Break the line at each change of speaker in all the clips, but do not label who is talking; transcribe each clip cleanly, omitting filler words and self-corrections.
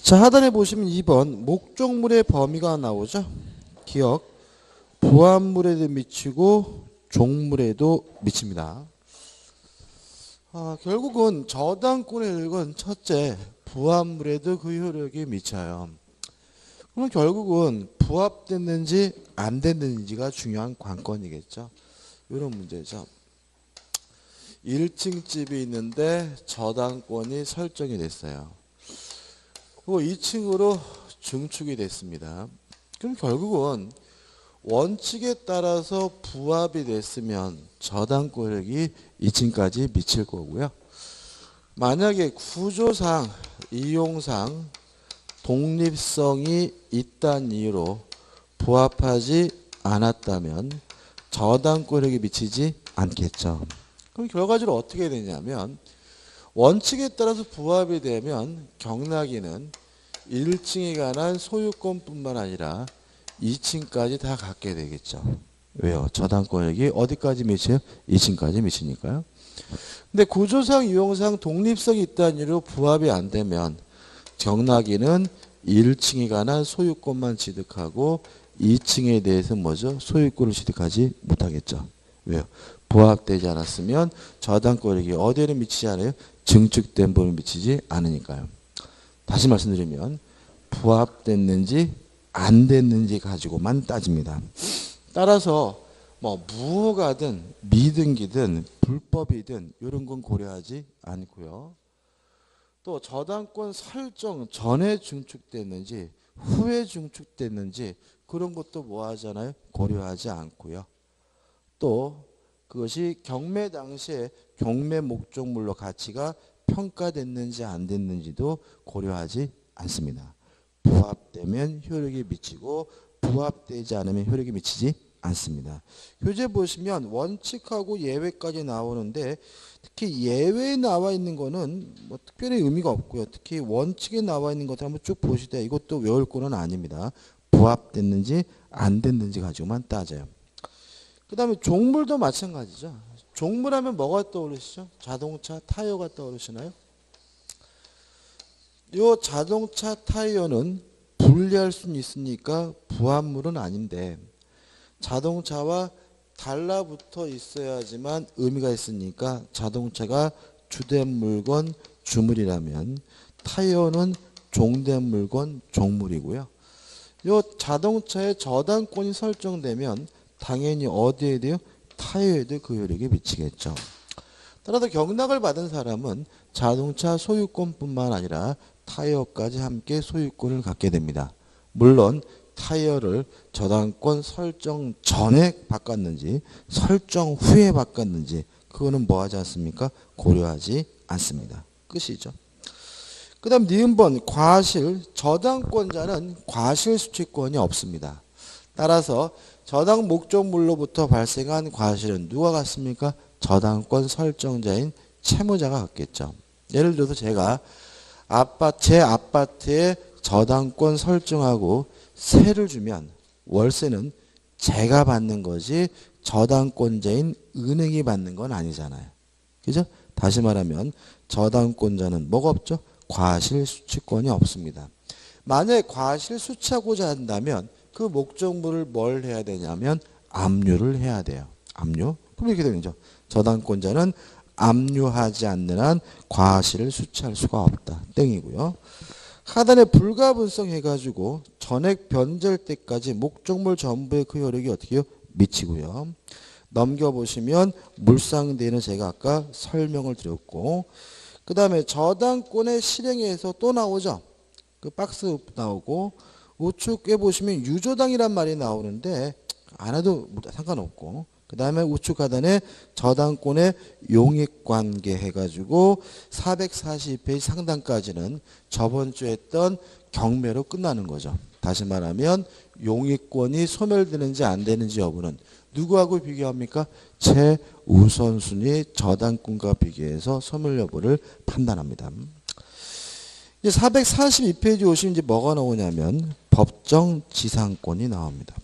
자, 하단에 보시면 2번 목적물의 범위가 나오죠. 기억, 부합물에도 미치고 종물에도 미칩니다. 결국은 저당권의 효력은 첫째, 부합물에도 그 효력이 미쳐요. 그럼 결국은 부합됐는지 안 됐는지가 중요한 관건이겠죠. 이런 문제죠. 1층 집이 있는데 저당권이 설정이 됐어요. 그리고 2층으로 증축이 됐습니다. 그럼 결국은 원칙에 따라서 부합이 됐으면 저당권력이 2층까지 미칠 거고요. 만약에 구조상, 이용상 독립성이 있다는 이유로 부합하지 않았다면 저당권력이 미치지 않겠죠. 그럼 결과적으로 어떻게 되냐면 원칙에 따라서 부합이 되면 경락이는 1층에 관한 소유권뿐만 아니라 2층까지 다 갖게 되겠죠. 왜요? 저당권력이 어디까지 미쳐요? 2층까지 미치니까요. 근데 구조상, 유형상 독립성이 있다는 이유로 부합이 안 되면 경락이는 1층에 관한 소유권만 취득하고 2층에 대해서 뭐죠? 소유권을 취득하지 못하겠죠. 왜요? 부합되지 않았으면 저당권력이 어디에는 미치지 않아요? 증축된 부분에 미치지 않으니까요. 다시 말씀드리면 부합됐는지 안 됐는지 가지고만 따집니다. 따라서 뭐 무효가든 미등기든 불법이든 이런 건 고려하지 않고요. 또 저당권 설정 전에 증축됐는지 후에 증축됐는지 그런 것도 뭐 하잖아요? 고려하지 않고요. 또 그것이 경매 당시에 경매 목적물로 가치가 평가됐는지 안 됐는지도 고려하지 않습니다. 부합되면 효력이 미치고 부합되지 않으면 효력이 미치지 않습니다. 교재 보시면 원칙하고 예외까지 나오는데 특히 예외에 나와 있는 거는 뭐 특별히 의미가 없고요. 특히 원칙에 나와 있는 것들 한번 쭉 보시되 이것도 외울 거는 아닙니다. 부합됐는지 안 됐는지 가지고만 따져요. 그 다음에 종물도 마찬가지죠. 종물하면 뭐가 떠오르시죠? 자동차 타이어가 떠오르시나요? 이 자동차 타이어는 분리할 수는 있으니까 부합물은 아닌데 자동차와 달라붙어 있어야지만 의미가 있으니까 자동차가 주된 물건 주물이라면 타이어는 종된 물건 종물이고요. 이 자동차의 저당권이 설정되면 당연히 어디에 돼요? 타이어에도 그 효력이 미치겠죠. 따라서 경락을 받은 사람은 자동차 소유권뿐만 아니라 타이어까지 함께 소유권을 갖게 됩니다. 물론 타이어를 저당권 설정 전에 바꿨는지 설정 후에 바꿨는지 그거는 뭐 하지 않습니까? 고려하지 않습니다. 끝이죠. 그 다음 니은번 과실 저당권자는 과실 수취권이 없습니다. 따라서 저당 목적물로부터 발생한 과실은 누가 갖습니까? 저당권 설정자인 채무자가 갖겠죠. 예를 들어서 제가 제 아파트에 저당권 설정하고 세를 주면 월세는 제가 받는 거지 저당권자인 은행이 받는 건 아니잖아요. 그죠? 다시 말하면 저당권자는 뭐가 없죠? 과실 수취권이 없습니다. 만약에 과실 수취하고자 한다면 그 목적물을 뭘 해야 되냐면 압류를 해야 돼요. 압류. 그럼 이렇게 되는 거죠. 저당권자는 압류하지 않는 한 과실을 수취할 수가 없다. 땡이고요. 하단에 불가분성 해가지고 전액 변제할 때까지 목적물 전부의 그 효력이 어떻게 해요? 미치고요. 넘겨보시면 물상대는 제가 아까 설명을 드렸고 그 다음에 저당권의 실행에서 또 나오죠. 그 박스 나오고 우측에 보시면 유조당이란 말이 나오는데 안 해도 상관없고 그 다음에 우측 하단에 저당권의 용익관계 해가지고 442페이지 상단까지는 저번 주에 했던 경매로 끝나는 거죠. 다시 말하면 용익권이 소멸되는지 안 되는지 여부는 누구하고 비교합니까? 최우선순위 저당권과 비교해서 소멸 여부를 판단합니다. 이제 442페이지 오시면 이제 뭐가 나오냐면 법정 지상권이 나옵니다.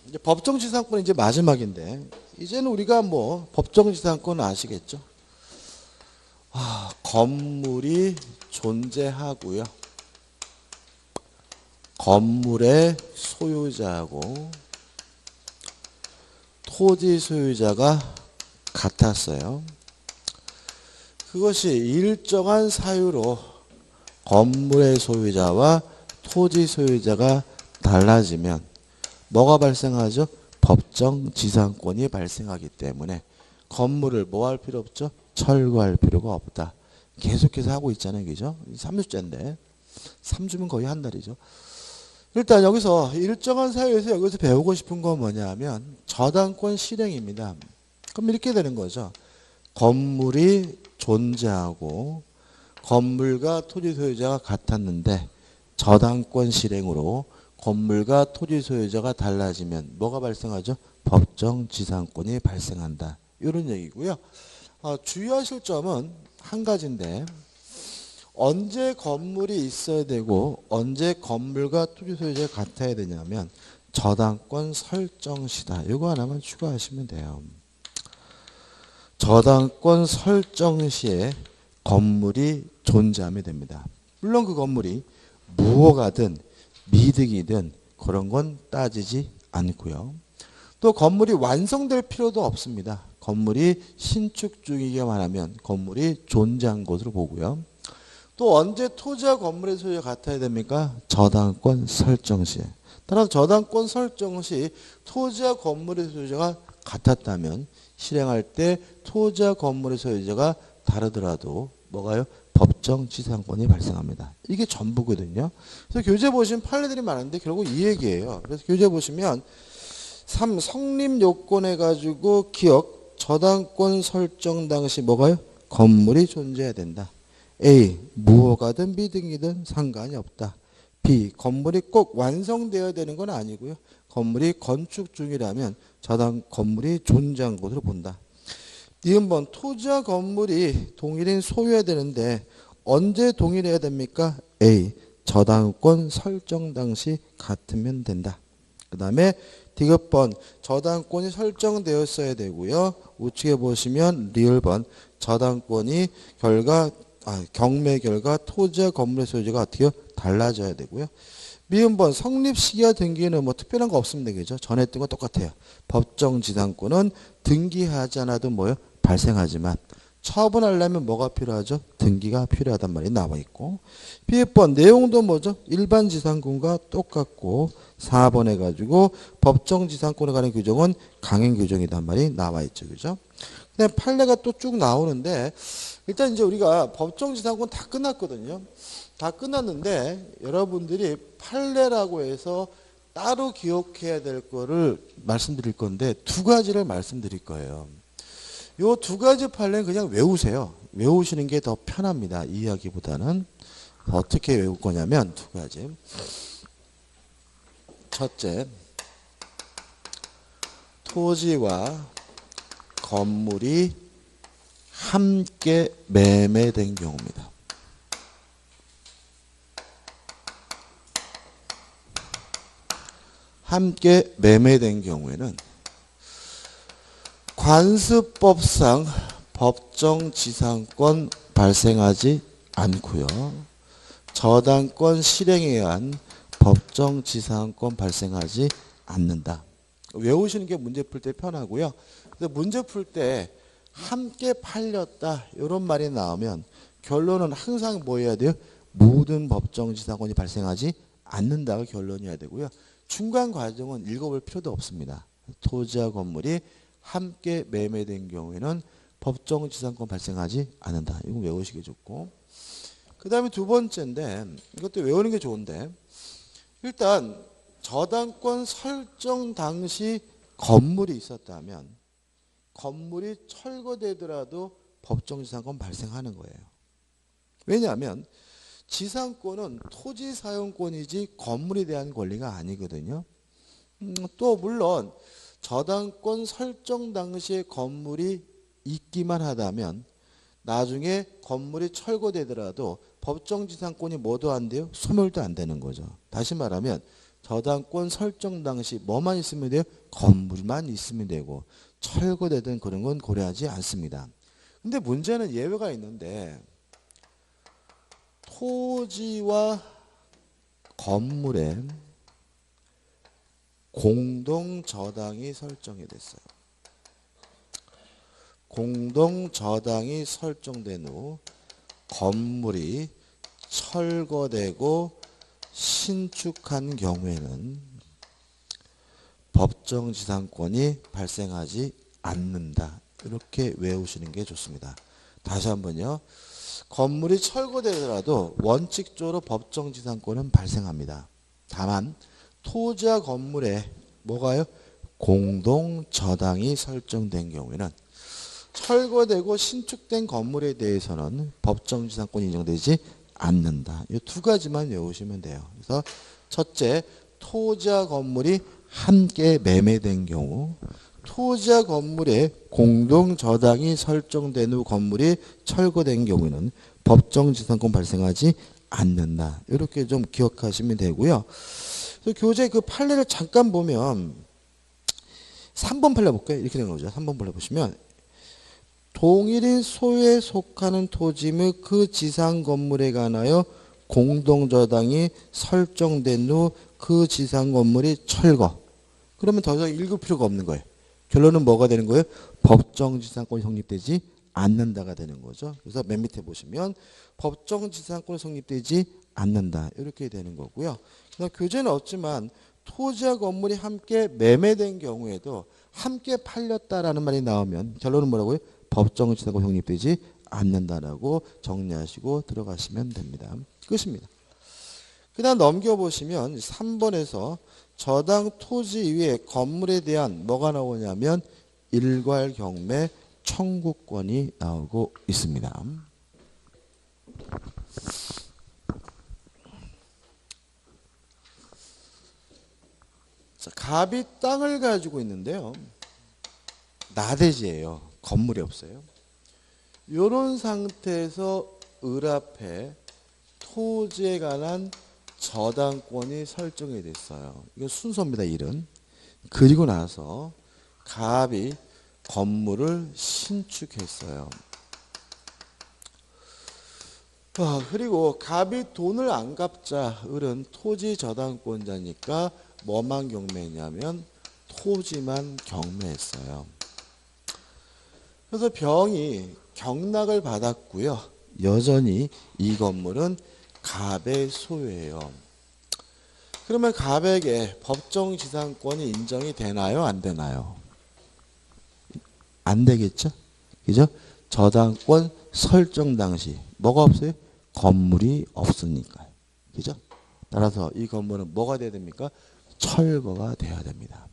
이제 법정지상권 이제 마지막인데 이제는 우리가 뭐 법정지상권 아시겠죠? 건물이 존재하고요. 건물의 소유자하고 토지 소유자가 같았어요. 그것이 일정한 사유로 건물의 소유자와 토지 소유자가 달라지면 뭐가 발생하죠? 법정지상권이 발생하기 때문에 건물을 뭐 할 필요 없죠? 철거할 필요가 없다. 계속해서 하고 있잖아요. 그죠? 3주째인데 3주면 거의 한 달이죠. 일단 여기서 일정한 사유에서 여기서 배우고 싶은 건 뭐냐면 저당권 실행입니다. 그럼 이렇게 되는 거죠. 건물이 존재하고 건물과 토지 소유자가 같았는데 저당권 실행으로 건물과 토지 소유자가 달라지면 뭐가 발생하죠? 법정지상권이 발생한다. 이런 얘기고요. 주의하실 점은 한 가지인데 언제 건물이 있어야 되고 언제 건물과 토지 소유자가 같아야 되냐면 저당권 설정 시다. 이거 하나만 추가하시면 돼요. 저당권 설정 시에 건물이 존재하면 됩니다. 물론 그 건물이 무허가든 미득이든 그런 건 따지지 않고요. 또 건물이 완성될 필요도 없습니다. 건물이 신축 중이기만 하면 건물이 존재한 것으로 보고요. 또 언제 토지와 건물의 소유가 같아야 됩니까? 저당권 설정 시에. 따라서 저당권 설정 시 토지와 건물의 소유자가 같았다면 실행할 때 토지와 건물의 소유자가 다르더라도 뭐가요? 법정지상권이 발생합니다. 이게 전부거든요. 그래서 교재 보시면 판례들이 많은데 결국 이 얘기예요. 그래서 교재 보시면 3. 성립 요건해 가지고 기억 저당권 설정 당시 뭐가요? 건물이 존재해야 된다. A. 무허가든 미등이든 상관이 없다. B. 건물이 꼭 완성되어야 되는 건 아니고요. 건물이 건축 중이라면 저당 건물이 존재한 것으로 본다. 니은번 토지와 건물이 동일인 소유해야 되는데 언제 동일해야 됩니까? A. 저당권 설정 당시 같으면 된다. 그 다음에 디귿번 저당권이 설정되었어야 되고요. 우측에 보시면 리을번 저당권이 경매 결과 토지와 건물의 소유자가 어떻게 달라져야 되고요. 미음번 성립 시기와 등기는 뭐 특별한 거 없습니다. 그죠? 전에 했던 거 똑같아요. 법정지상권은 등기하지 않아도 뭐요? 발생하지만 처분하려면 뭐가 필요하죠? 등기가 필요하단 말이 나와 있고. B번 내용도 뭐죠? 일반 지상권과 똑같고 4번 해가지고 법정지상권에 관한 규정은 강행 규정이란 말이 나와 있죠. 그죠? 근데 판례가 또 쭉 나오는데 일단 이제 우리가 법정지상권 다 끝났거든요. 다 끝났는데 여러분들이 판례라고 해서 따로 기억해야 될 거를 말씀드릴 건데 두 가지를 말씀드릴 거예요. 요 두 가지 판례는 그냥 외우세요. 외우시는 게 더 편합니다. 이해하기보다는. 어떻게 외울 거냐면 두 가지. 첫째, 토지와 건물이 함께 매매된 경우입니다. 함께 매매된 경우에는 관습법상 법정지상권 발생하지 않고요. 저당권 실행에 의한 법정지상권 발생하지 않는다. 외우시는 게 문제 풀 때 편하고요. 근데 문제 풀 때 함께 팔렸다 이런 말이 나오면 결론은 항상 뭐 해야 돼요? 모든 법정지상권이 발생하지 않는다가 결론이어야 되고요. 중간 과정은 읽어볼 필요도 없습니다. 토지와 건물이 함께 매매된 경우에는 법정지상권 발생하지 않는다. 이거 외우시기 좋고. 그 다음에 두 번째인데 이것도 외우는 게 좋은데 일단 저당권 설정 당시 건물이 있었다면 건물이 철거되더라도 법정지상권 발생하는 거예요. 왜냐하면 지상권은 토지 사용권이지 건물에 대한 권리가 아니거든요. 또 물론 저당권 설정 당시에 건물이 있기만 하다면 나중에 건물이 철거되더라도 법정지상권이 뭐도 안 돼요? 소멸도 안 되는 거죠. 다시 말하면 저당권 설정 당시 뭐만 있으면 돼요? 건물만 있으면 되고 철거되든 그런 건 고려하지 않습니다. 근데 문제는 예외가 있는데 토지와 건물에 공동 저당이 설정이 됐어요. 공동 저당이 설정된 후 건물이 철거되고 신축한 경우에는 법정지상권이 발생하지 않는다. 이렇게 외우시는 게 좋습니다. 다시 한번요. 건물이 철거되더라도 원칙적으로 법정지상권은 발생합니다. 다만 토지와 건물에 뭐가요? 공동저당이 설정된 경우에는 철거되고 신축된 건물에 대해서는 법정지상권이 인정되지 않는다. 이 두 가지만 외우시면 돼요. 그래서 첫째, 토지와 건물이 함께 매매된 경우, 토지와 건물에 공동저당이 설정된 후 건물이 철거된 경우에는 법정지상권 발생하지 않는다. 이렇게 좀 기억하시면 되고요. 그래서 교재 그 판례를 잠깐 보면 3번 판례 볼까요? 이렇게 된 거죠. 3번 판례 보시면 동일인 소유에 속하는 토지 및 그 지상 건물에 관하여 공동저당이 설정된 후 그 지상 건물이 철거. 그러면 더 이상 읽을 필요가 없는 거예요. 결론은 뭐가 되는 거예요? 법정지상권이 성립되지 않는다가 되는 거죠. 그래서 맨 밑에 보시면 법정지상권이 성립되지 않는다. 이렇게 되는 거고요. 그래서 교재는 없지만 토지와 건물이 함께 매매된 경우에도 함께 팔렸다라는 말이 나오면 결론은 뭐라고요? 법정지상권 성립되지 않는다라고 정리하시고 들어가시면 됩니다. 끝입니다. 그 다음 넘겨보시면 3번에서 저당 토지 위에 건물에 대한 뭐가 나오냐면 일괄경매 청구권이 나오고 있습니다. 자, 갑이 땅을 가지고 있는데요. 나대지예요. 건물이 없어요. 이런 상태에서 을 앞에 토지에 관한 저당권이 설정이 됐어요. 이거 순서입니다. 일은. 그리고 나서 갑이 건물을 신축했어요. 그리고 갑이 돈을 안 갚자 을은 토지 저당권자니까 뭐만 경매했냐면 토지만 경매했어요. 그래서 병이 경락을 받았고요. 여전히 이 건물은 갑의 소유예요. 그러면 갑에게 법정지상권이 인정이 되나요? 안 되나요? 안 되겠죠? 그죠? 저당권 설정 당시 뭐가 없어요? 건물이 없으니까요. 그죠? 따라서 이 건물은 뭐가 돼야 됩니까? 철거가 돼야 됩니다.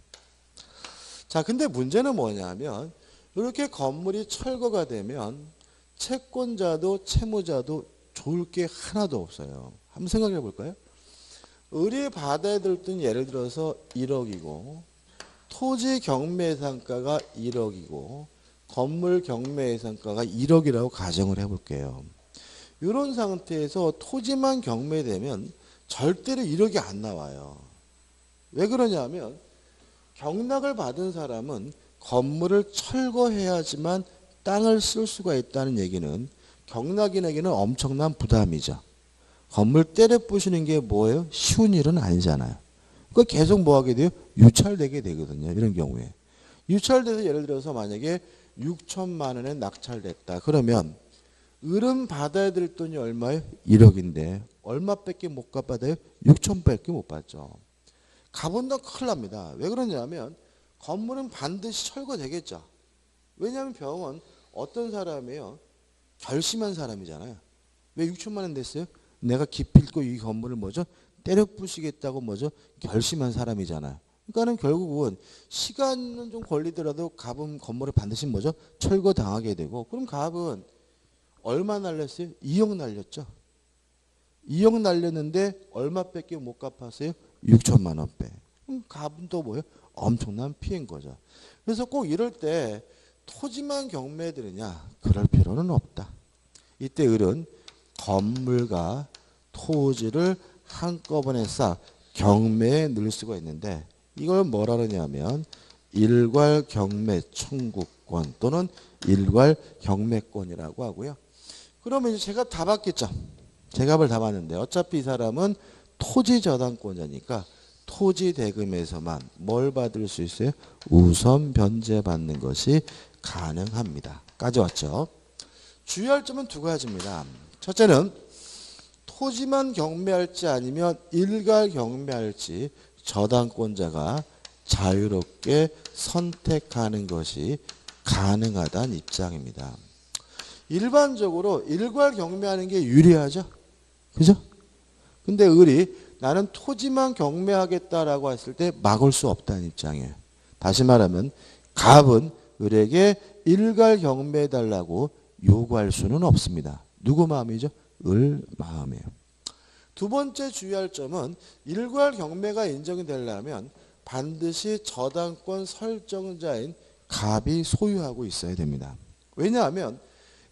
자, 근데 문제는 뭐냐면 이렇게 건물이 철거가 되면 채권자도 채무자도 좋을 게 하나도 없어요. 한번 생각해 볼까요? 을이 받아야 될 돈 예를 들어서 1억이고 토지 경매상가가 1억이고 건물 경매상가가 1억이라고 가정을 해볼게요. 이런 상태에서 토지만 경매되면 절대로 1억이 안 나와요. 왜 그러냐면 경락을 받은 사람은 건물을 철거해야지만 땅을 쓸 수가 있다는 얘기는 경락인에게는 엄청난 부담이죠. 건물 때려 부시는 게 뭐예요? 쉬운 일은 아니잖아요. 그거 계속 뭐 하게 돼요? 유찰되게 되거든요. 이런 경우에. 유찰돼서 예를 들어서 만약에 6천만 원에 낙찰됐다. 그러면 을은 받아야 될 돈이 얼마예요? 1억인데 얼마밖에 못 갚아요? 6천밖에 못 받죠. 갑은 더 큰일 납니다. 왜 그러냐면 건물은 반드시 철거되겠죠. 왜냐하면 병은 어떤 사람이에요? 결심한 사람이잖아요. 왜 6천만 원 됐어요? 내가 기필코 이 건물을 뭐죠? 때려 부시겠다고 뭐죠? 결심한 사람이잖아요. 그러니까는 결국은 시간은 좀 걸리더라도 갑은 건물을 반드시 뭐죠? 철거당하게 되고 그럼 갑은 얼마 날렸어요? 2억 날렸죠. 2억 날렸는데 얼마밖에 못 갚았어요? 6천만 원 빼. 그럼 갑은 또 뭐예요? 엄청난 피해인 거죠. 그래서 꼭 이럴 때 토지만 경매해드리냐? 그럴 필요는 없다. 이때 을은 건물과 토지를 한꺼번에 싹 경매에 넣을 수가 있는데 이걸 뭐라 그러냐면 일괄 경매 청구권 또는 일괄 경매권이라고 하고요. 그러면 이제 제가 다 받겠죠. 제값을 다 받는데 어차피 이 사람은 토지 저당권자니까 토지 대금에서만 뭘 받을 수 있어요? 우선 변제 받는 것이 가능합니다. 까지 왔죠? 주의할 점은 두 가지입니다. 첫째는 토지만 경매할지 아니면 일괄 경매할지 저당권자가 자유롭게 선택하는 것이 가능하다는 입장입니다. 일반적으로 일괄 경매하는 게 유리하죠? 그죠? 근데 을이 나는 토지만 경매하겠다라고 했을 때 막을 수 없다는 입장이에요. 다시 말하면 갑은 을에게 일괄 경매해달라고 요구할 수는 없습니다. 누구 마음이죠? 을 마음이에요. 두 번째 주의할 점은 일괄 경매가 인정이 되려면 반드시 저당권 설정자인 갑이 소유하고 있어야 됩니다. 왜냐하면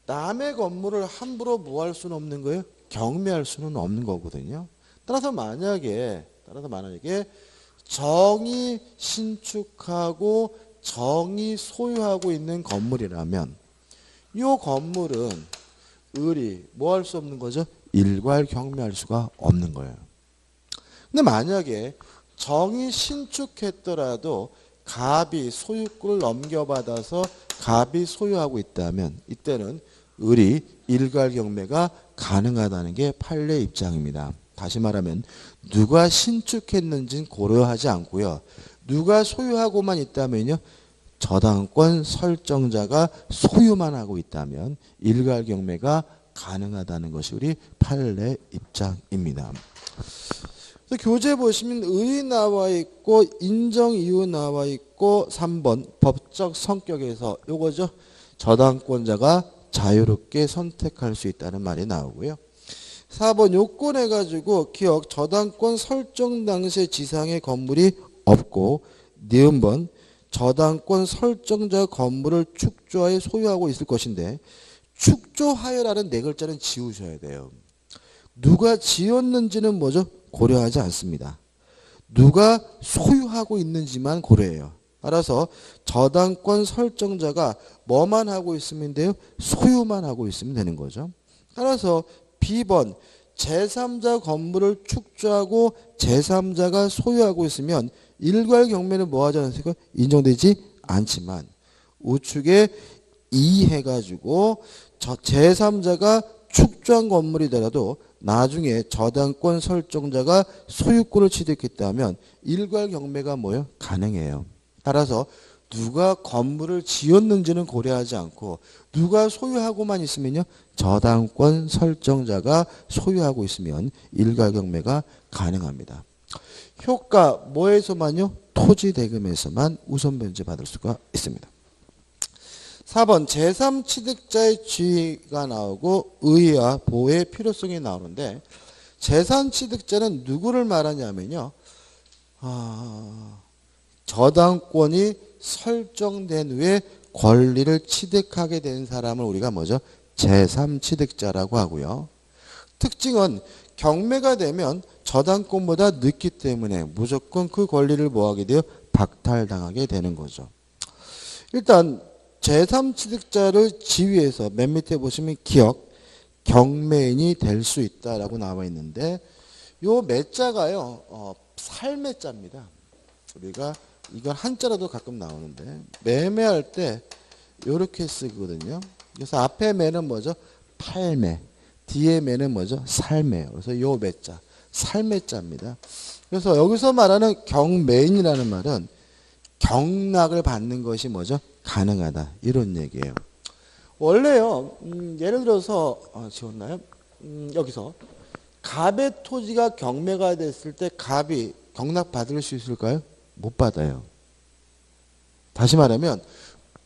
남의 건물을 함부로 뭐 할 수는 없는 거예요? 경매할 수는 없는 거거든요. 따라서 만약에 정이 신축하고 정이 소유하고 있는 건물이라면 이 건물은 을이 뭐 할 수 없는 거죠? 일괄 경매할 수가 없는 거예요. 근데 만약에 정이 신축했더라도 갑이 소유권을 넘겨받아서 갑이 소유하고 있다면 이때는 을이 일괄 경매가 가능하다는 게 판례 입장입니다. 다시 말하면 누가 신축했는지는 고려하지 않고요. 누가 소유하고만 있다면요. 저당권 설정자가 소유만 하고 있다면 일괄 경매가 가능하다는 것이 우리 판례 입장입니다. 그래서 교재 보시면 의 나와 있고 인정 이유 나와 있고 3번 법적 성격에서 요거죠. 저당권자가 자유롭게 선택할 수 있다는 말이 나오고요. 4번 요건해가지고 기억 저당권 설정 당시에 지상의 건물이 없고 니은번 저당권 설정자 건물을 축조하여 소유하고 있을 것인데 축조하여라는 네 글자는 지우셔야 돼요. 누가 지었는지는 뭐죠? 고려하지 않습니다. 누가 소유하고 있는지만 고려해요. 따라서 저당권 설정자가 뭐만 하고 있으면 돼요? 소유만 하고 있으면 되는 거죠. 따라서 B번 제3자 건물을 축조하고 제3자가 소유하고 있으면 일괄 경매는 뭐 하지 않습니까? 인정되지 않지만 우측에 2 해가지고 제3자가 축조한 건물이더라도 나중에 저당권 설정자가 소유권을 취득했다면 일괄 경매가 뭐예요? 가능해요. 따라서 누가 건물을 지었는지는 고려하지 않고 누가 소유하고만 있으면요. 저당권 설정자가 소유하고 있으면 일괄 경매가 가능합니다. 효과 뭐에서만요? 토지 대금에서만 우선 변제 받을 수가 있습니다. 4번 제3취득자의 지위가 나오고 의의와 보호의 필요성이 나오는데 제3취득자는 누구를 말하냐면요. 저당권이 설정된 후에 권리를 취득하게 된 사람을 우리가 뭐죠? 제3취득자라고 하고요. 특징은 경매가 되면 저당권보다 늦기 때문에 무조건 그 권리를 뭐하게 돼요? 박탈당하게 되는 거죠. 일단 제3취득자를 지위에서 맨 밑에 보시면 기억, 경매인이 될 수 있다라고 나와 있는데 요 매자가요. 살매자입니다. 우리가 이건 한자라도 가끔 나오는데 매매할 때 이렇게 쓰거든요. 그래서 앞에 매는 뭐죠? 팔매. 뒤에 매는 뭐죠? 살매요. 그래서 요 매자, 살매자입니다. 그래서 여기서 말하는 경매인이라는 말은 경락을 받는 것이 뭐죠? 가능하다. 이런 얘기예요. 원래요. 예를 들어서 지웠나요? 여기서 갑의 토지가 경매가 됐을 때 갑이 경락 받을 수 있을까요? 못 받아요. 다시 말하면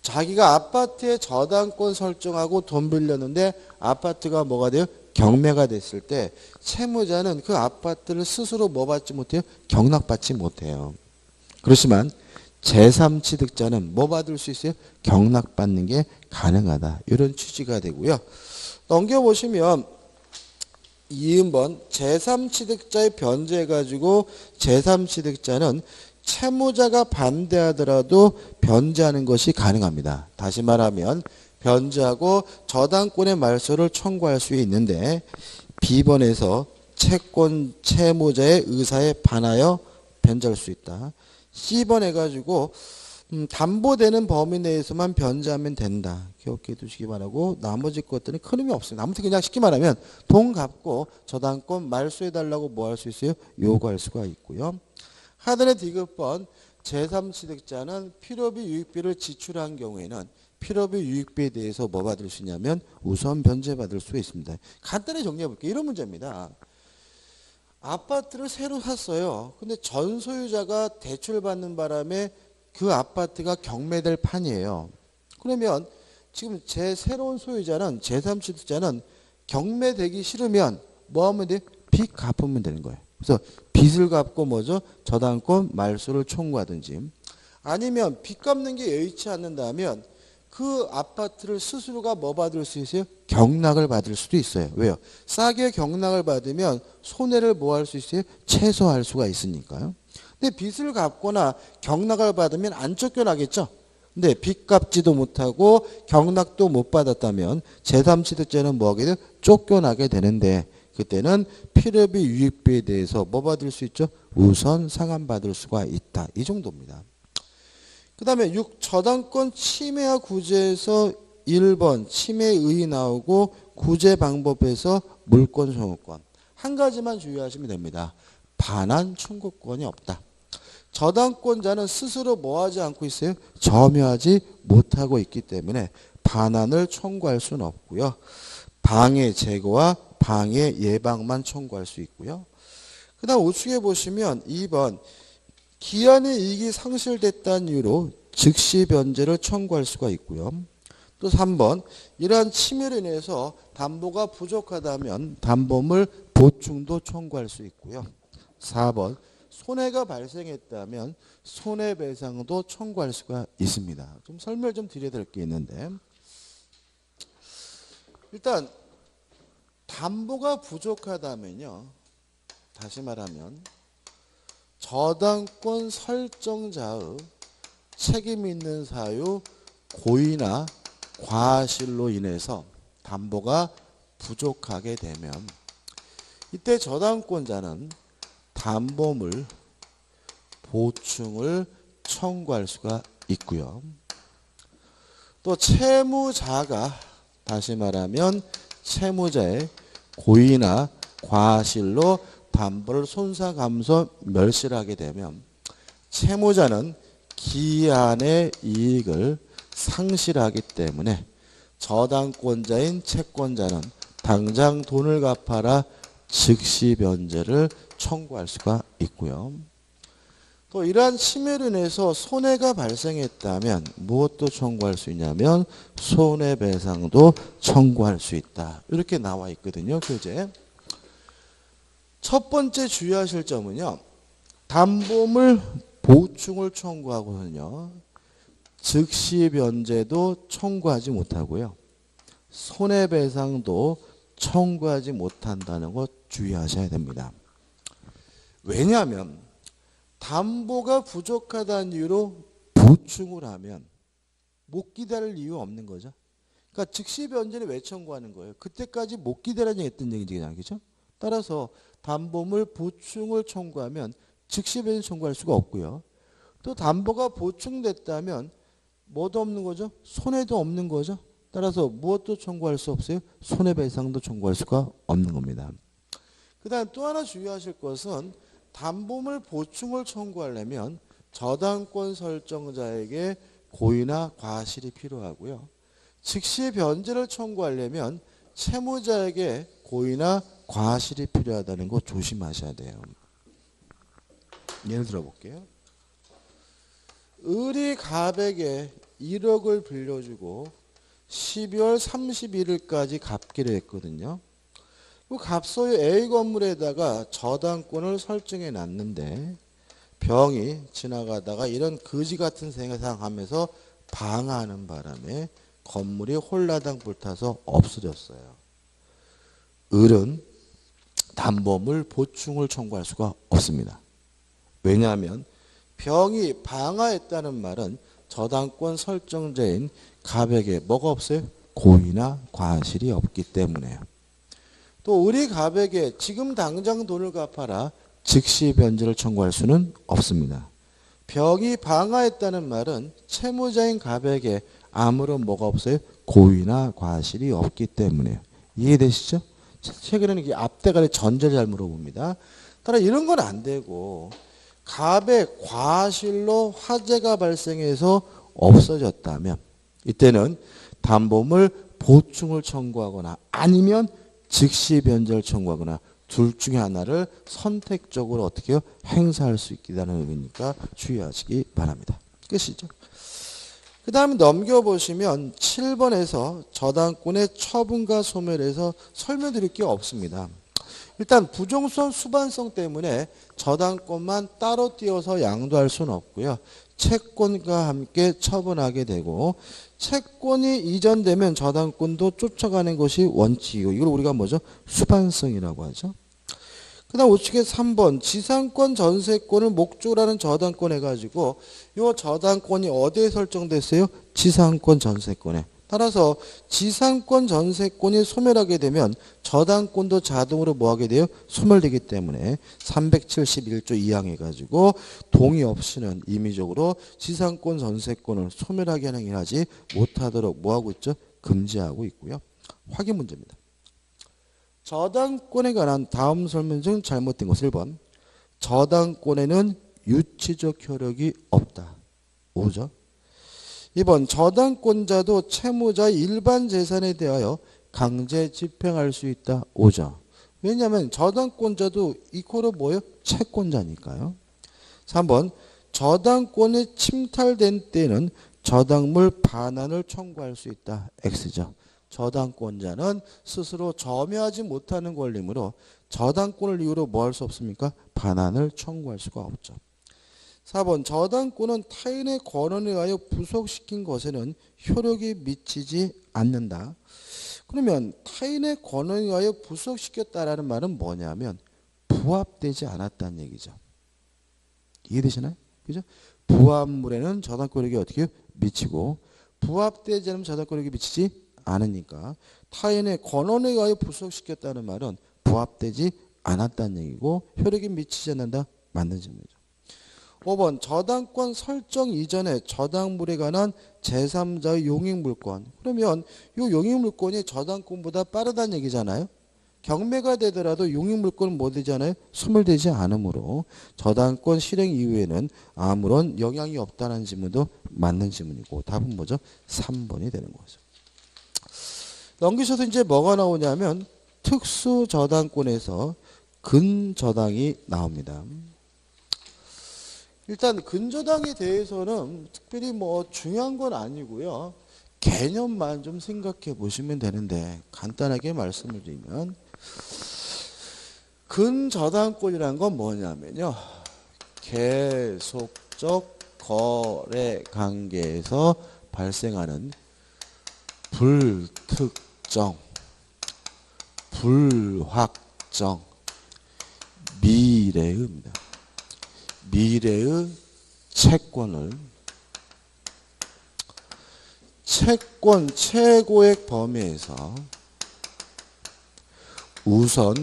자기가 아파트에 저당권 설정하고 돈 빌렸는데 아파트가 뭐가 돼요? 경매가 됐을 때 채무자는 그 아파트를 스스로 뭐 받지 못해요? 경락받지 못해요. 그렇지만 제3취득자는 뭐 받을 수 있어요? 경락받는 게 가능하다. 이런 취지가 되고요. 넘겨보시면 2번 제3취득자의 변제해가지고 제3취득자는 채무자가 반대하더라도 변제하는 것이 가능합니다. 다시 말하면 변제하고 저당권의 말소를 청구할 수 있는데 B번에서 채권 채무자의 의사에 반하여 변제할 수 있다. C번 해가지고 담보되는 범위 내에서만 변제하면 된다. 기억해 두시기 바라고 나머지 것들은 큰 의미 없습니다. 아무튼 그냥 쉽게 말하면 돈 갚고 저당권 말소해달라고 뭐 할 수 있어요? 요구할 수가 있고요. 하단의 디귿번 제3취득자는 필요비 유익비를 지출한 경우에는 필요비 유익비에 대해서 뭐 받을 수 있냐면 우선 변제받을 수 있습니다. 간단히 정리해 볼게요. 이런 문제입니다. 아파트를 새로 샀어요. 근데 전 소유자가 대출받는 바람에 그 아파트가 경매될 판이에요. 그러면 지금 제 새로운 소유자는 제3취득자는 경매되기 싫으면 뭐 하면 돼? 빚 갚으면 되는 거예요. 그래서 빚을 갚고 뭐죠? 저당권 말소를 청구하든지 아니면 빚 갚는 게 여의치 않는다면 그 아파트를 스스로가 뭐 받을 수 있어요? 경락을 받을 수도 있어요. 왜요? 싸게 경락을 받으면 손해를 뭐 할 수 있어요? 최소화할 수가 있으니까요. 근데 빚을 갚거나 경락을 받으면 안 쫓겨나겠죠? 근데 빚 갚지도 못하고 경락도 못 받았다면 제3취득자는 뭐 하게 돼요? 쫓겨나게 되는데 그때는 필요비 유익비에 대해서 뭐 받을 수 있죠? 우선 상환받을 수가 있다. 이 정도입니다. 그 다음에 6. 저당권 침해와 구제에서 1번 침해의 나오고 구제 방법에서 물권 소유권. 한 가지만 주의하시면 됩니다. 반환 청구권이 없다. 저당권자는 스스로 뭐 하지 않고 있어요? 점유하지 못하고 있기 때문에 반환을 청구할 수는 없고요. 방해 제거와 방해 예방만 청구할 수 있고요. 그 다음 우측에 보시면 2번 기한의 이익이 상실됐다는 이유로 즉시 변제를 청구할 수가 있고요. 또 3번 이러한 침해로 인해서 담보가 부족하다면 담보물 보충도 청구할 수 있고요. 4번 손해가 발생했다면 손해배상도 청구할 수가 있습니다. 좀 설명을 좀 드려야 될 게 있는데 일단 담보가 부족하다면요. 다시 말하면 저당권 설정자의 책임 있는 사유 고의나 과실로 인해서 담보가 부족하게 되면 이때 저당권자는 담보물 보충을 청구할 수가 있고요. 또 채무자가 다시 말하면 채무자의 고의나 과실로 담보를 손상하면서 멸시를 하게 되면 채무자는 기한의 이익을 상실하기 때문에 저당권자인 채권자는 당장 돈을 갚아라 즉시 변제를 청구할 수가 있고요. 또 이러한 침해로 인해서 손해가 발생했다면 무엇도 청구할 수 있냐면 손해배상도 청구할 수 있다. 이렇게 나와 있거든요. 교재. 첫 번째 주의하실 점은요. 담보물 보충을 청구하고는요. 즉시 변제도 청구하지 못하고요. 손해배상도 청구하지 못한다는 것 주의하셔야 됩니다. 왜냐하면 담보가 부족하다는 이유로 보충을 하면 못 기다릴 이유가 없는 거죠. 그러니까 즉시 변제를 왜 청구하는 거예요? 그때까지 못 기다리냐 했던 얘기잖아요. 그렇죠? 따라서 담보물 보충을 청구하면 즉시 변제 청구할 수가 없고요. 또 담보가 보충됐다면 뭐도 없는 거죠? 손해도 없는 거죠. 따라서 무엇도 청구할 수 없어요? 손해배상도 청구할 수가 없는 겁니다. 그 다음 또 하나 주의하실 것은 담보물 보충을 청구하려면 저당권 설정자에게 고의나 과실이 필요하고요. 즉시 변제를 청구하려면 채무자에게 고의나 과실이 필요하다는 거 조심하셔야 돼요. 예를 들어 볼게요. 을이 갑에게 1억을 빌려주고 12월 31일까지 갚기로 했거든요. 그 갑소유 A 건물에다가 저당권을 설정해 놨는데 병이 지나가다가 이런 거지 같은 생각하면서 방화하는 바람에 건물이 홀라당 불타서 없어졌어요. 을은 담보물 보충을 청구할 수가 없습니다. 왜냐하면 병이 방화했다는 말은 저당권 설정자인 갑에게 뭐가 없어요? 고의나 과실이 없기 때문에요. 또 우리 갑에게 지금 당장 돈을 갚아라 즉시 변제를 청구할 수는 없습니다. 병이 방화했다는 말은 채무자인 갑에게 아무런 뭐가 없어요? 고의나 과실이 없기 때문에요. 이해되시죠? 최근에는 이 앞대가리 전제를 잘 물어봅니다. 따라 이런 건 안 되고 갑의 과실로 화재가 발생해서 없어졌다면 이때는 담보물 보충을 청구하거나 아니면 즉시 변제를 청구하거나 둘 중에 하나를 선택적으로 어떻게 해요? 행사할 수 있다는 의미니까 주의하시기 바랍니다. 끝이죠. 그 다음에 넘겨보시면 7번에서 저당권의 처분과 소멸에서 설명드릴 게 없습니다. 일단 부종성 수반성 때문에 저당권만 따로 띄어서 양도할 수는 없고요. 채권과 함께 처분하게 되고 채권이 이전되면 저당권도 쫓아가는 것이 원칙이고 이걸 우리가 뭐죠? 수반성이라고 하죠. 그 다음 우측에 3번 지상권 전세권을 목적으로 하는 저당권 해가지고 이 저당권이 어디에 설정됐어요? 지상권 전세권에. 따라서 지상권 전세권이 소멸하게 되면 저당권도 자동으로 뭐하게 돼요? 소멸되기 때문에 371조 2항 해가지고 동의 없이는 임의적으로 지상권 전세권을 소멸하게 하는 일 하지 못하도록 뭐하고 있죠? 금지하고 있고요. 확인 문제입니다. 저당권에 관한 다음 설명 중 잘못된 것 1번 저당권에는 유치적 효력이 없다. 5죠. 2번 저당권자도 채무자의 일반 재산에 대하여 강제 집행할 수 있다. 5죠. 왜냐하면 저당권자도 이코로 뭐예요? 채권자니까요. 3번 저당권이 침탈된 때에는 저당물 반환을 청구할 수 있다. X죠. 저당권자는 스스로 점유하지 못하는 권리이므로 저당권을 이유로 뭐 할 수 없습니까? 반환을 청구할 수가 없죠. 4번 저당권은 타인의 권한에 의하여 부속시킨 것에는 효력이 미치지 않는다. 그러면 타인의 권한에 의하여 부속시켰다라는 말은 뭐냐면 부합되지 않았다는 얘기죠. 이해되시나요? 그죠? 부합물에는 저당권력이 어떻게 미치고 부합되지 않으면 저당권력이 미치지 않으니까 타인의 권한에 의하여 부속시켰다는 말은 부합되지 않았다는 얘기고 효력이 미치지 않는다. 맞는 질문이죠. 5번 저당권 설정 이전에 저당물에 관한 제3자의 용익물권. 그러면 이 용익물권이 저당권보다 빠르다는 얘기잖아요. 경매가 되더라도 용익물권은 뭐 되잖아요? 소멸되지 않으므로 저당권 실행 이후에는 아무런 영향이 없다는 질문도 맞는 질문이고 답은 뭐죠? 3번이 되는 거죠. 넘기셔서 이제 뭐가 나오냐면 특수저당권에서 근저당이 나옵니다. 일단 근저당에 대해서는 특별히 뭐 중요한 건 아니고요. 개념만 좀 생각해 보시면 되는데 간단하게 말씀을 드리면 근저당권이란 건 뭐냐면요. 계속적 거래 관계에서 발생하는 불특정, 불확정, 미래의입니다. 미래의 채권을 채권 최고액 범위에서 우선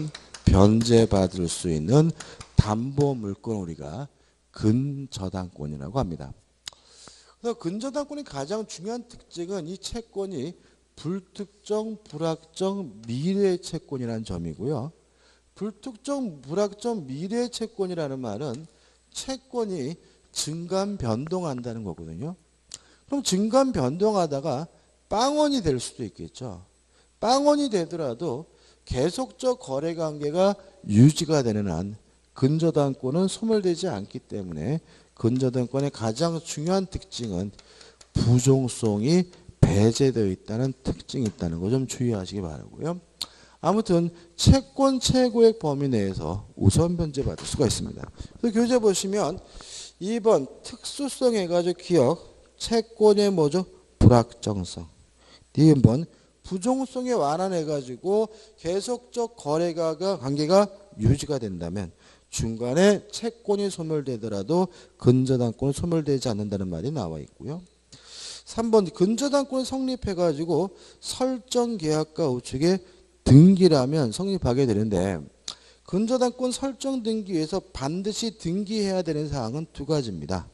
변제받을 수 있는 담보물권을 우리가 근저당권이라고 합니다. 그래서 근저당권의 가장 중요한 특징은 이 채권이 불특정, 불확정, 미래 채권이라는 점이고요. 불특정, 불확정, 미래 채권이라는 말은 채권이 증감 변동한다는 거거든요. 그럼 증감 변동하다가 빵원이 될 수도 있겠죠. 빵원이 되더라도 계속적 거래 관계가 유지가 되는 한 근저당권은 소멸되지 않기 때문에 근저당권의 가장 중요한 특징은 부종성이 배제되어 있다는 특징이 있다는 거 좀 주의하시기 바라고요. 아무튼 채권 최고액 범위 내에서 우선 변제받을 수가 있습니다. 그래서 교재 보시면 2번 특수성 해가지고 기억 채권의 뭐죠? 불확정성. 2번 부종성에 완화해가지고 계속적 거래가 관계가 유지가 된다면 중간에 채권이 소멸되더라도 근저당권은 소멸되지 않는다는 말이 나와 있고요. 3번 근저당권이 성립해가지고 설정계약과 우측에 등기라면 성립하게 되는데 근저당권 설정 등기에서 반드시 등기해야 되는 사항은 두 가지입니다.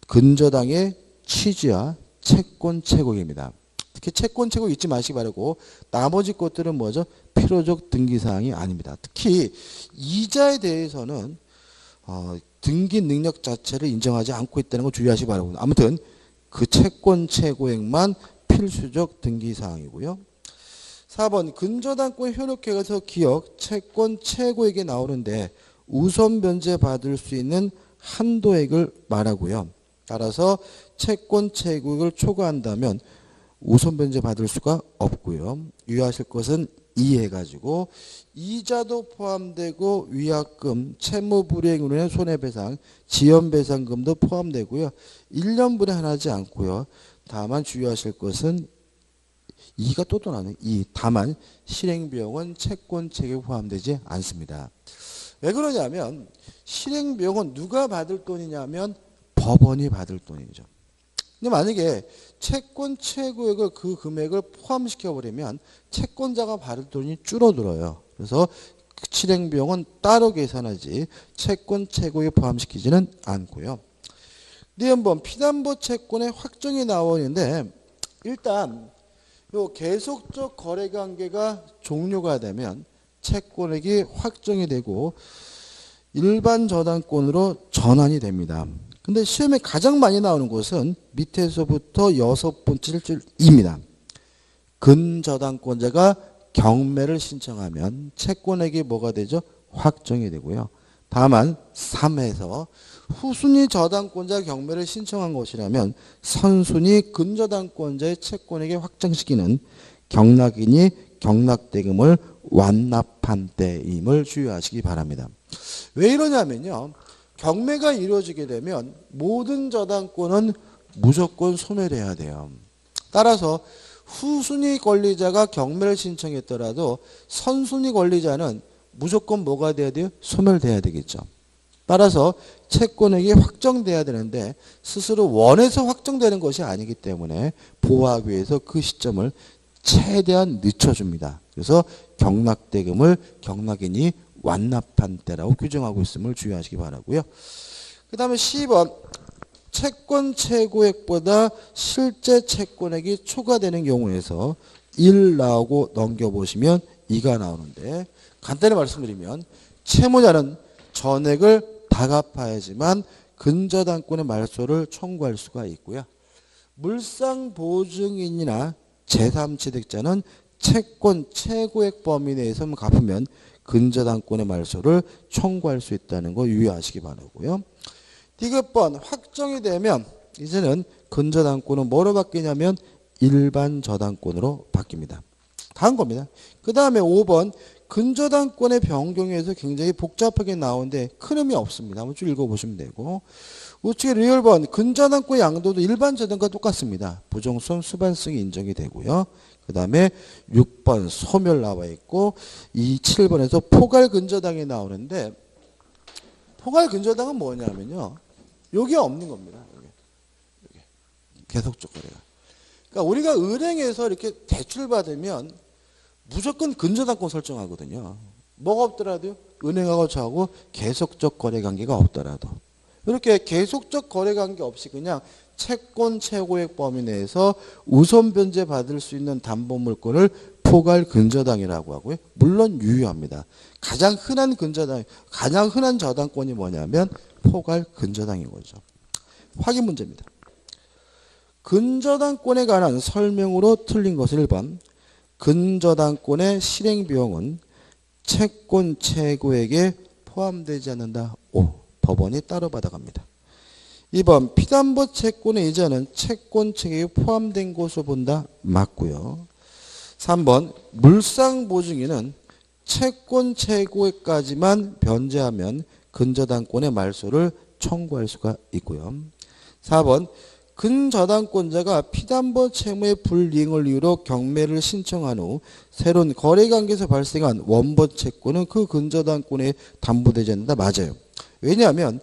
근저당의 취지와 채권 채권입니다. 특히 채권 채권 잊지 마시기 바라고 나머지 것들은 뭐죠? 필요적 등기 사항이 아닙니다. 특히 이자에 대해서는 등기 능력 자체를 인정하지 않고 있다는 거 주의하시기 바라고. 아무튼 그 채권 채고액만 필수적 등기 사항이고요. 4번 근저당권 효력회에서 기억 채권 채고액이 나오는데 우선 변제 받을 수 있는 한도액을 말하고요. 따라서 채권 채고액을 초과한다면 우선 변제 받을 수가 없고요. 유의하실 것은 이해가지고 이자도 포함되고 위약금, 채무불이행으로 인한 손해배상, 지연배상금도 포함되고요. 1년 분할하지 않고요. 다만 주의하실 것은 이가 또 나네. 다만 실행비용은 채권 채액에 포함되지 않습니다. 왜 그러냐면 실행비용은 누가 받을 돈이냐면 법원이 받을 돈이죠. 근데 만약에 채권 채고액을 그 금액을 포함시켜버리면 채권자가 받을 돈이 줄어들어요. 그래서 실행비용은 따로 계산하지 채권 채고액에 포함시키지는 않고요. 네, 한번 피담보 채권의 확정이 나오는데 일단 요 계속적 거래관계가 종료가 되면 채권액이 확정이 되고 일반 저당권으로 전환이 됩니다. 근데 시험에 가장 많이 나오는 것은 밑에서부터 6번째 줄입니다. 근저당권자가 경매를 신청하면 채권액이 뭐가 되죠? 확정이 되고요. 다만 3에서 후순위 저당권자 경매를 신청한 것이라면 선순위 근저당권자의 채권액에 확정시키는 경락인이 경락대금을 완납한 때임을 주의하시기 바랍니다. 왜 이러냐면요. 경매가 이루어지게 되면 모든 저당권은 무조건 소멸해야 돼요. 따라서 후순위 권리자가 경매를 신청했더라도 선순위 권리자는 무조건 뭐가 돼야 돼요? 소멸돼야 되겠죠. 따라서 채권액이 확정돼야 되는데 스스로 원해서 확정되는 것이 아니기 때문에 보호하기 위해서 그 시점을 최대한 늦춰줍니다. 그래서 경락대금을 경락인이 완납한 때라고 규정하고 있음을 주의하시기 바라고요. 그 다음에 10번 채권 채고액보다 실제 채권액이 초과되는 경우에서 1 나오고 넘겨보시면 2가 나오는데 간단히 말씀드리면 채무자는 전액을 다 갚아야지만 근저당권의 말소를 청구할 수가 있고요. 물상보증인이나 제3취득자는 채권 채고액 범위 내에서만 갚으면 근저당권의 말소를 청구할 수 있다는 거 유의하시기 바라고요. 디귿번 확정이 되면 이제는 근저당권은 뭐로 바뀌냐면 일반 저당권으로 바뀝니다. 다음 겁니다. 그 다음에 5번 근저당권의 변경에서 굉장히 복잡하게 나오는데 큰 의미 없습니다. 한번 쭉 읽어보시면 되고 우측에 리얼번 근저당권 양도도 일반 저당과 똑같습니다. 부정성 수반성이 인정이 되고요. 그 다음에 6번 소멸 나와 있고 이 7번에서 포괄 근저당이 나오는데 포괄 근저당은 뭐냐면요. 여기 없는 겁니다. 여기. 계속적 거래가. 그러니까 우리가 은행에서 이렇게 대출 받으면 무조건 근저당권 설정하거든요. 뭐가 없더라도요. 은행하고 저하고 계속적 거래 관계가 없더라도. 이렇게 계속적 거래 관계 없이 그냥 채권 채고액 범위 내에서 우선 변제 받을 수 있는 담보 물건을 포괄 근저당이라고 하고요. 물론 유효합니다. 가장 흔한 저당권이 뭐냐면 포괄 근저당인 거죠. 확인 문제입니다. 근저당권에 관한 설명으로 틀린 것은 1번 근저당권의 실행비용은 채권 채고액에 포함되지 않는다. 5. 법원이 따로 받아갑니다. 2번 피담보 채권의 이자는 채권 채액에 포함된 것으로 본다. 맞고요. 3번 물상보증인은 채권 채고액까지만 변제하면 근저당권의 말소를 청구할 수가 있고요. 4번 근저당권자가 피담보 채무의 불이행을 이유로 경매를 신청한 후 새로운 거래관계에서 발생한 원본 채권은 그 근저당권에 담보되지 않는다. 맞아요. 왜냐하면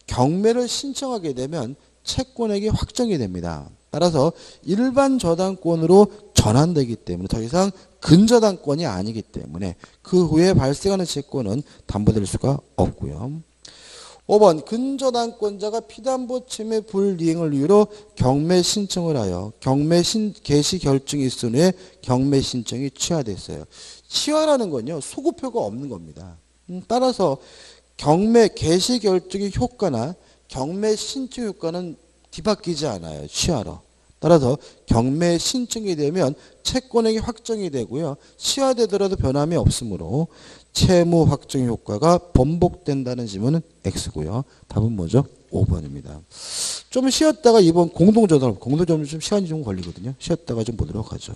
경매를 신청하게 되면 채권액이 확정이 됩니다. 따라서 일반 저당권으로 전환되기 때문에 더 이상 근저당권이 아니기 때문에 그 후에 발생하는 채권은 담보될 수가 없고요. 5번 근저당권자가 피담보 채무의 불이행을 이유로 경매 신청을 하여 경매 개시 결정이 있은 후에 경매 신청이 취하됐어요. 취하라는 건요. 소급표가 없는 겁니다. 따라서 경매 개시 결정의 효과나 경매 신청 효과는 뒤바뀌지 않아요. 취하로. 따라서 경매 신청이 되면 채권액이 확정이 되고요. 취하되더라도 변함이 없으므로 채무 확정 효과가 번복된다는 질문은 X고요. 답은 뭐죠? 5번입니다. 좀 쉬었다가 이번 공동저당, 공동저당 좀 시간이 좀 걸리거든요. 쉬었다가 좀 보도록 하죠.